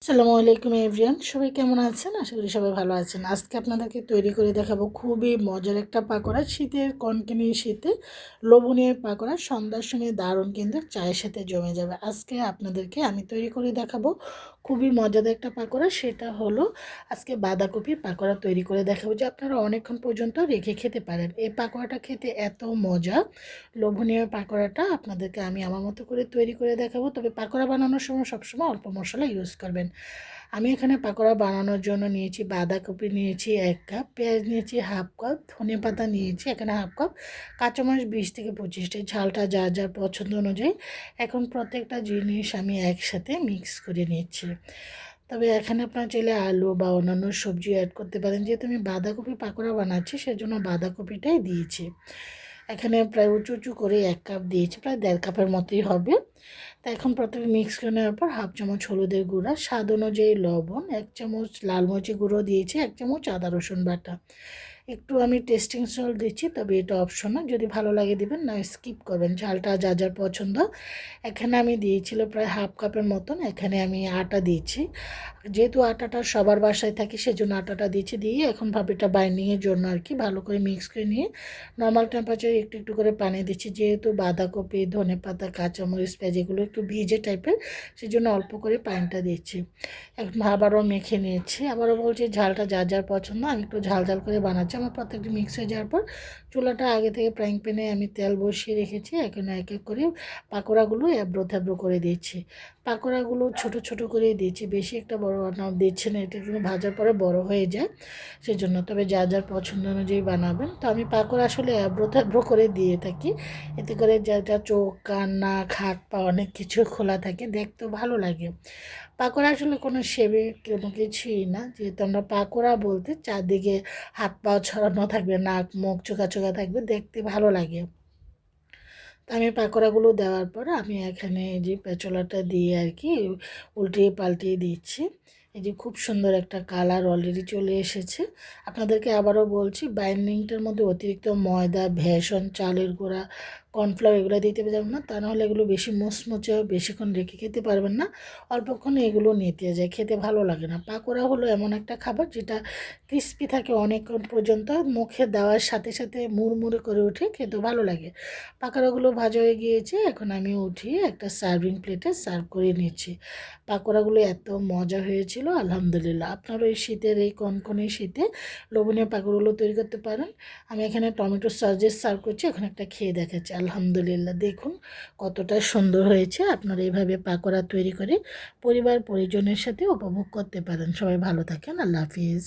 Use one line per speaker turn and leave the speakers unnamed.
আসসালামু আলাইকুম এভরিওয়ান, সবাই কেমন আছেন? আশা করি সবাই ভালো আছেন। আজকে আপনাদেরকে তৈরি করে দেখাবো খুবই মজার একটা পাকোড়া। শীতের কনকনে শীতে লোভনীয় পাকোড়া সন্ধ্যার সময় দারুণ, কিন্তু চায়ের সাথে জমে যাবে। আজকে আপনাদেরকে আমি তৈরি করে দেখাবো খুবই মজাদার একটা পাকোড়া। সেটা হলো আজকে বাঁধাকপির পাকোড়া তৈরি করে দেখাবো, যে আপনারা অনেকক্ষণ পর্যন্ত রেখে খেতে পারেন। এই পাকোড়াটা খেতে এত মজা, লোভনীয় পাকোড়াটা আপনাদেরকে আমি আমার মতো করে তৈরি করে দেখাবো। তবে পাকোড়া বানানোর সময় সবসময় অল্প মশলা ইউজ করবেন। আমি এখানে পাকোড়া বানানোর জন্য নিয়েছি বাঁধাকপি নিয়েছি 1 কাপ, পেঁয়াজ নিয়েছি 1/2 কাপ, ধনেপাতা নিয়েছি এখানে 1/2 কাপ, কাঁচামরিচ 20 থেকে 25টি, ঝালটা যার যার পছন্দ অনুযায়ী। এখন প্রত্যেকটা জিনিস আমি একসাথে মিক্স করে নিচ্ছি। তবে এখানে আপনারা চাইলে আলু বা অন্যান্য সবজি অ্যাড করতে পারেন। যেহেতু আমি বাঁধাকপি পাকোড়া বানাচ্ছি, সেজন্য বাঁধাকপিটাই দিয়েছি। এখানে প্রায় উঁচু উঁচু করে 1 কাপ দিয়েছি, প্রায় 1.5 কাপের মতোই হবে। তা এখন প্রথমে মিক্স করে নেওয়ার পর 1/2 চামচ হলুদের গুঁড়া, স্বাদ অনুযায়ী লবণ, 1 চামচ লাল মরিচের গুঁড়ো দিয়েছি, 1 চামচ আদা রসুন বাটা, একটু আমি টেস্টিং সল্ট দিচ্ছি, তবে এটা অপশনাল, যদি ভালো লাগে দিবেন, না স্কিপ করবেন, ঝালটা যা যার পছন্দ। এখানে আমি দিয়েছিল প্রায় 1/2 কাপের মতন। এখানে আমি আটা দিচ্ছি, যেহেতু আটাটা সবার বাসায় থাকে সেজন্য আটাটা দিচ্ছি। দিয়ে এখন ভাবিটা বাইন্ডিংয়ের জন্য আর কি ভালো করে মিক্স করে নিয়ে নর্মাল টেম্পারেচারে একটু একটু করে পানি দিচ্ছি। যেহেতু বাঁধাকপি, ধনেপাতা, কাঁচামরিচ, পেঁয়াজ এগুলো একটু ভিজে টাইপের, সেজন্য অল্প করে পানিটা দিচ্ছি। এখন আবারও মেখে নিয়েছি। আবারও বলছি, ঝালটা যার যার পছন্দ, আমি একটু ঝাল ঝাল করে বানাচ্ছি। আমার প্রত্যেকটি মিক্স হয়ে যাওয়ার পর চুলাটা আগে থেকে ফ্রাইং প্যানে আমি তেল বসিয়ে রেখেছি। এখন এক এক করে পাকোড়াগুলো এবড়ো থেবড়ো করে দিচ্ছি। পাকোড়াগুলো ছোট ছোট করে দিচ্ছি, বেশি একটা বড় দিচ্ছি না, এটা কিন্তু ভাজার পরে বড় হয়ে যায় সেজন্য। তবে যার যার পছন্দ অনুযায়ী বানাবেন। তো আমি পাকোড়া আসলে এবড়ো থেবড়ো করে দিয়ে থাকি, এতে করে যা যা চোখ, কান, নাক, হাত পা অনেক কিছু খোলা থাকে, দেখতেও ভালো লাগে। পাকোড়া আসলে কোনো শেপে কোনো কিছুই না, যেহেতু আমরা পাকোড়া বলতে চারদিকে হাত পা ছড়ানো থাকবে, নাক মুখ চোখা চোখা থাকবে, দেখতে ভালো লাগে। তো আমি পাকোড়াগুলো দেওয়ার পর আমি এখানে এই যে পেঁচলাটা দিয়ে আর কি উল্টিয়ে পাল্টিয়ে দিচ্ছি। এই যে খুব সুন্দর একটা কালার অলরেডি চলে এসেছে। আপনাদেরকে আবারও বলছি, বাইন্ডিংটার মধ্যে অতিরিক্ত ময়দা, বেসন, চালের গুঁড়া, কর্নফ্লাওয়ার এগুলো দিতে যাবেন না, তা নাহলে এগুলো বেশি মুচমুচে, বেশিক্ষণ রেখে খেতে পারবেন না। অল্পক্ষণে এগুলো নিতে যায়, খেতে ভালো লাগে না। পাকোড়া হলো এমন একটা খাবার যেটা ক্রিস্পি থাকে অনেকক্ষণ পর্যন্ত, মুখে দেওয়ার সাথে সাথে মুড়মুড়ে করে উঠে, খেতে ভালো লাগে। পাকোড়াগুলো ভাজা হয়ে গিয়েছে, এখন আমি উঠিয়ে একটা সার্ভিং প্লেটে সার্ভ করে নিচ্ছি। পাকোড়াগুলো এত মজা হয়েছিল, আলহামদুলিল্লাহ। আপনারা এই শীতের, এই কনকনে শীতে লোভনীয় পাকোড়াগুলো তৈরি করতে পারেন। আমি এখানে টমেটো সস দিয়ে সার্ভ করছি, এখন একটা খেয়ে দেখাচ্ছি। আলহামদুলিল্লাহ, দেখুন কতটা সুন্দর হয়েছে। আপনারা এইভাবে পাকোড়া তৈরি করে পরিবার পরিজনের সাথে উপভোগ করতে পারেন। সবাই ভালো থাকেন, আল্লাহ হাফিজ।